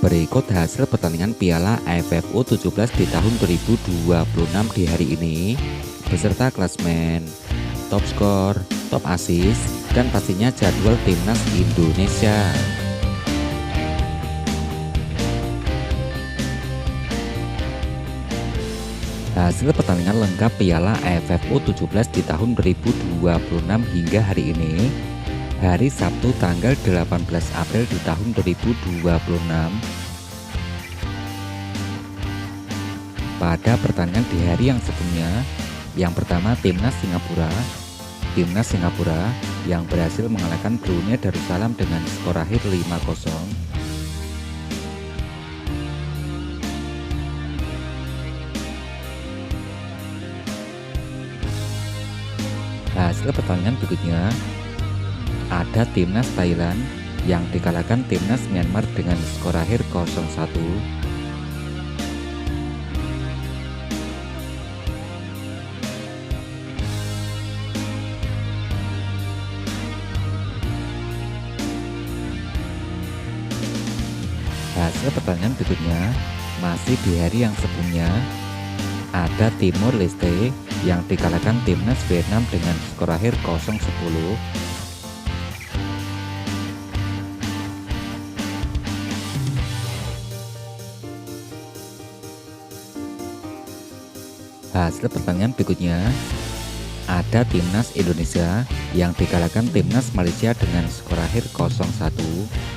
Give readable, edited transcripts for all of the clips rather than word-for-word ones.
Berikut hasil pertandingan Piala AFF U17 di tahun 2026 di hari ini, beserta klasmen, top skor, top assist, dan pastinya jadwal timnas Indonesia. Hasil pertandingan lengkap Piala AFF U17 di tahun 2026 hingga hari ini, hari Sabtu tanggal 18 April di tahun 2026. Pada pertandingan di hari yang sebelumnya, yang pertama Timnas Singapura yang berhasil mengalahkan Brunei Darussalam dengan skor akhir 5-0. Hasil pertandingan berikutnya ada Timnas Thailand yang dikalahkan Timnas Myanmar dengan skor akhir 0-1. Hasil pertandingan berikutnya masih di hari yang sebelumnya ada Timor Leste yang dikalahkan Timnas Vietnam dengan skor akhir 0-10. Hasil pertandingan berikutnya ada Timnas Indonesia yang dikalahkan Timnas Malaysia dengan skor akhir 0-1.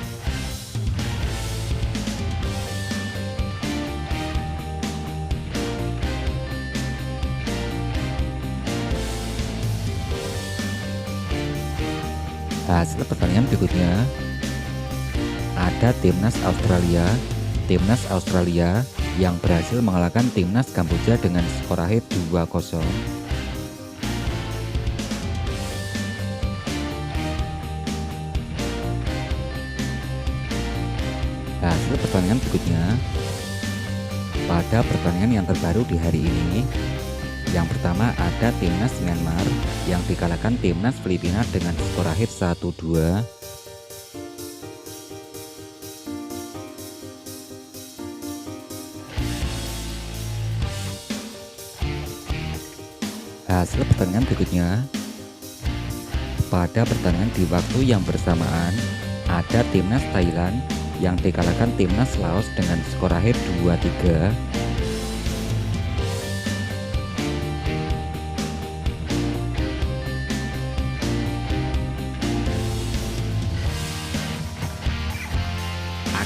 Hasil pertandingan berikutnya ada Timnas Australia yang berhasil mengalahkan Timnas Kamboja dengan skor akhir 2-0. Hasil pertandingan berikutnya pada pertandingan yang terbaru di hari ini, yang pertama ada Timnas Myanmar yang dikalahkan Timnas Filipina dengan skor akhir 1-2. Hasil pertandingan berikutnya pada pertandingan di waktu yang bersamaan ada Timnas Thailand yang dikalahkan Timnas Laos dengan skor akhir 2-3.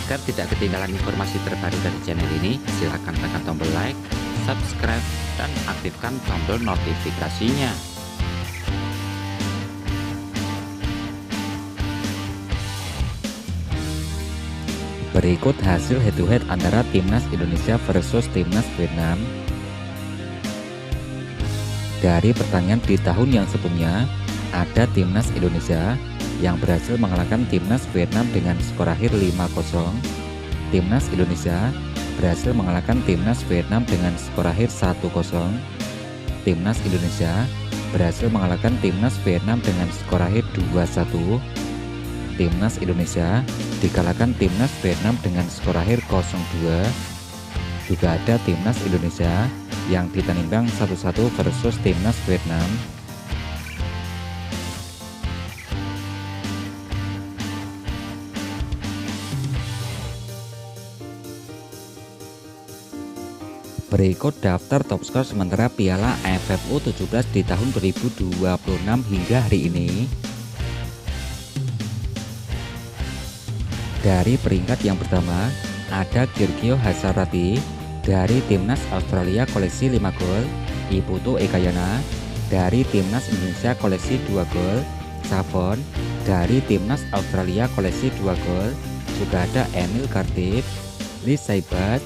Agar tidak ketinggalan informasi terbaru dari channel ini, silahkan tekan tombol like, subscribe, dan aktifkan tombol notifikasinya. Berikut hasil head-to-head antara Timnas Indonesia versus Timnas Vietnam. Dari pertandingan di tahun yang sebelumnya, ada Timnas Indonesia yang berhasil mengalahkan Timnas Vietnam dengan skor akhir 5-0. Timnas Indonesia berhasil mengalahkan Timnas Vietnam dengan skor akhir 1-0. Timnas Indonesia berhasil mengalahkan Timnas Vietnam dengan skor akhir 2-1. Timnas Indonesia dikalahkan Timnas Vietnam dengan skor akhir 0-2. Juga ada Timnas Indonesia yang ditandingkan 1-1 versus Timnas Vietnam. Berikut daftar top skor sementara Piala AFF U17 di tahun 2026 hingga hari ini. Dari peringkat yang pertama ada Giorgio Hazarati dari Timnas Australia koleksi 5 gol, Iputu Ekayana dari Timnas Indonesia koleksi 2 gol, Savon dari Timnas Australia koleksi 2 gol, juga ada Emil Kartip, Lee Saibat,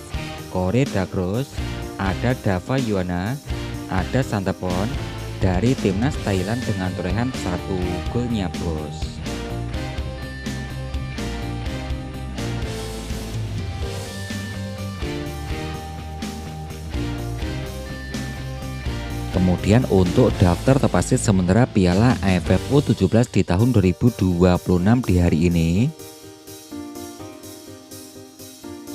Kore Dagros, ada Dava Yuana, ada Santapon dari Timnas Thailand dengan torehan 1 golnya bos. Kemudian untuk daftar top assist sementara Piala AFF U17 di tahun 2026 di hari ini,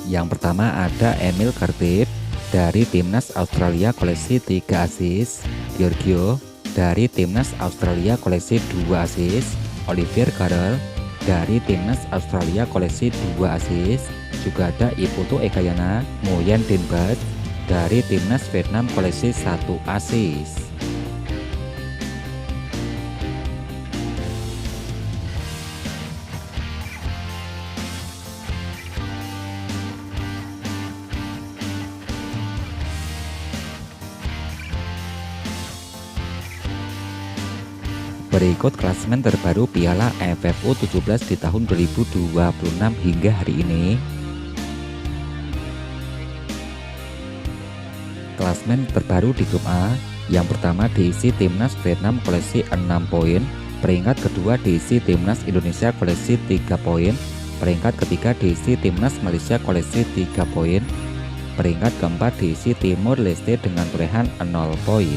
Yang pertama ada Emil Kartip dari Timnas Australia koleksi 3 assist, Giorgio dari Timnas Australia koleksi 2 assist, Olivier Carrel dari Timnas Australia koleksi 2 assist, juga ada Iputu Ekayana Nguyen Dinh Bach dari Timnas Vietnam koleksi 1 assist. Berikut klasemen terbaru Piala AFF U17 di tahun 2026 hingga hari ini. Klasemen terbaru di grup A, yang pertama diisi Timnas Vietnam koleksi 6 poin, peringkat kedua diisi Timnas Indonesia koleksi 3 poin, peringkat ketiga diisi Timnas Malaysia koleksi 3 poin, peringkat keempat diisi Timor Leste dengan torehan 0 poin.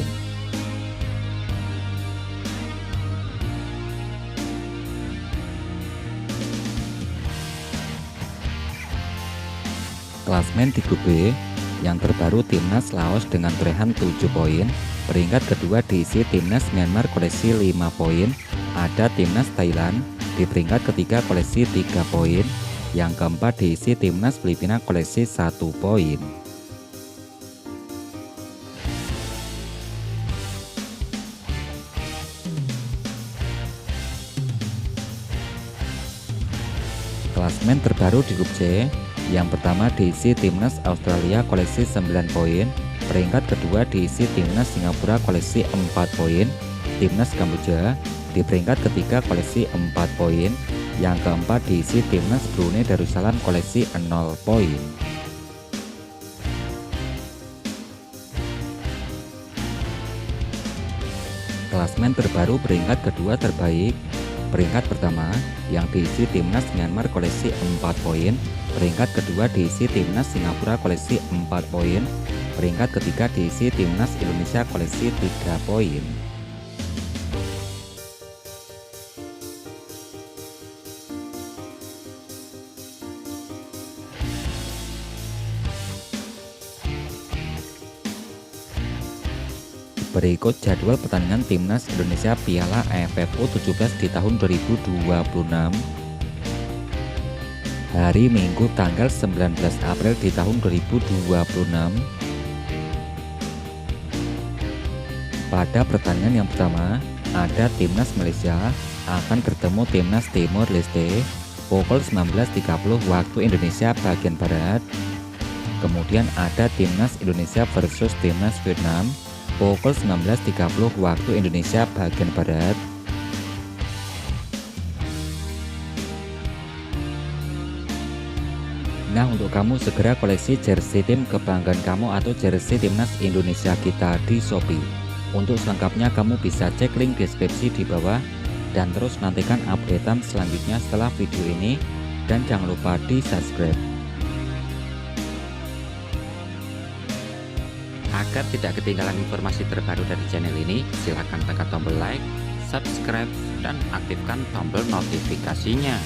Klasemen di grup B, yang terbaru Timnas Laos dengan torehan 7 poin, peringkat kedua diisi Timnas Myanmar koleksi 5 poin, ada Timnas Thailand di peringkat ketiga koleksi 3 poin, yang keempat diisi Timnas Filipina koleksi 1 poin. Klasemen terbaru di grup C, yang pertama diisi Timnas Australia koleksi 9 poin, peringkat kedua diisi Timnas Singapura koleksi 4 poin, Timnas Kamboja di peringkat ketiga koleksi 4 poin, yang keempat diisi Timnas Brunei Darussalam koleksi 0 poin. Klasemen terbaru peringkat kedua terbaik, peringkat pertama yang diisi Timnas Myanmar koleksi 4 poin, peringkat kedua diisi Timnas Singapura koleksi 4 poin, peringkat ketiga diisi Timnas Indonesia koleksi 3 poin. Berikut jadwal pertandingan Timnas Indonesia Piala AFF U17 di tahun 2026. Hari Minggu tanggal 19 April di tahun 2026. Pada pertandingan yang pertama, ada Timnas Malaysia akan bertemu Timnas Timor Leste pukul 19.30 waktu Indonesia bagian Barat. Kemudian ada Timnas Indonesia versus Timnas Vietnam pukul 19.30 waktu Indonesia bagian Barat. Nah, untuk kamu segera koleksi jersey tim kebanggaan kamu atau jersey Timnas Indonesia kita di Shopee. Untuk selengkapnya kamu bisa cek link deskripsi di bawah dan terus nantikan updatean selanjutnya setelah video ini, dan jangan lupa di subscribe. Agar tidak ketinggalan informasi terbaru dari channel ini, silahkan tekan tombol like, subscribe, dan aktifkan tombol notifikasinya.